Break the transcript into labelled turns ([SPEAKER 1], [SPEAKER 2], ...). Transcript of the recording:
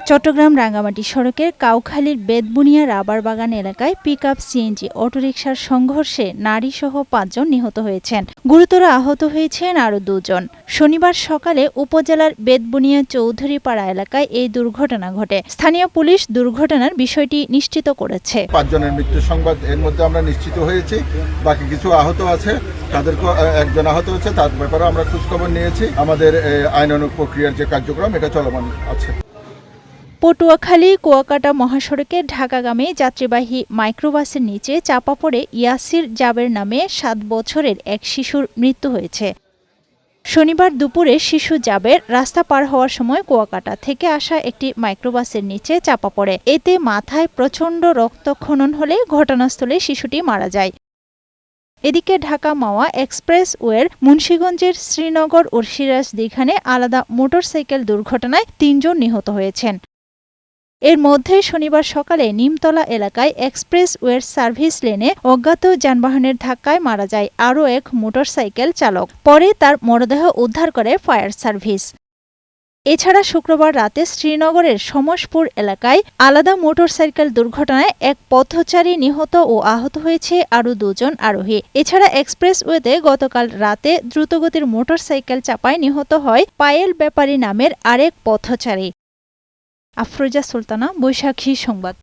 [SPEAKER 1] চট্টগ্রাম রাঙ্গামাটি সড়কের কাউখালীর বেতবুনিয়া রাবার বাগান এলাকায় পিকআপ সিএনজি অটোরিকশার সংঘর্ষে নারীসহ ৫ জন নিহত হয়েছেন। গুরুতর আহত হয়েছেন আরও ২ জন। শনিবার সকালে উপজেলার বেতবুনিয়া চৌধুরীপাড়া এলাকায় এই দুর্ঘটনা ঘটে। স্থানীয় পুলিশ দুর্ঘটনার বিষয়টি নিশ্চিত করেছে।
[SPEAKER 2] ৫ জনের মৃত্যু সংবাদ এর মধ্যে আমরা নিশ্চিত হয়েছি। বাকি কিছু আহত আছে, তাদেরকে একজন আহত হচ্ছে, তার ব্যাপারে আমরা খোঁজখবর নিয়েছি। আমাদের আইনানুগ প্রক্রিয়ার যে কার্যক্রম এটা চলমান আছে।
[SPEAKER 1] পটুয়াখালী কুয়াকাটা মহাসড়কে ঢাকাগামী যাত্রীবাহী মাইক্রোবাসের নিচে চাপা পড়ে ইয়াসির জাবের নামে ৭ বছরের এক শিশুর মৃত্যু হয়েছে। শনিবার দুপুরে শিশু জাবের রাস্তা পার হওয়ার সময় কুয়াকাটা থেকে আসা একটি মাইক্রোবাসের নিচে চাপা পড়ে। এতে মাথায় প্রচণ্ড রক্তক্ষরণ হলে ঘটনাস্থলে শিশুটি মারা যায়। এদিকে ঢাকা মাওয়া এক্সপ্রেসওয়ের মুন্সিগঞ্জের শ্রীনগর ও সিরাজদিখানে আলাদা মোটরসাইকেল দুর্ঘটনায় ৩ জন নিহত হয়েছেন। এর মধ্যে শনিবার সকালে নিমতলা এলাকায় এক্সপ্রেসওয়ের সার্ভিস লেনে অজ্ঞাত যানবাহনের ধাক্কায় মারা যায় আরও এক মোটরসাইকেল চালক। পরে তার মরদেহ উদ্ধার করে ফায়ার সার্ভিস। এছাড়া শুক্রবার রাতে শ্রীনগরের সমসপুর এলাকায় আলাদা মোটরসাইকেল দুর্ঘটনায় এক পথচারী নিহত ও আহত হয়েছে আরও ২ জন আরোহী। এছাড়া এক্সপ্রেসওয়েতে গতকাল রাতে দ্রুতগতির মোটরসাইকেল চাপায় নিহত হয় পায়েল ব্যাপারী নামের আরেক পথচারী। আফরোজা সুলতানা, বৈশাখী সংবাদ।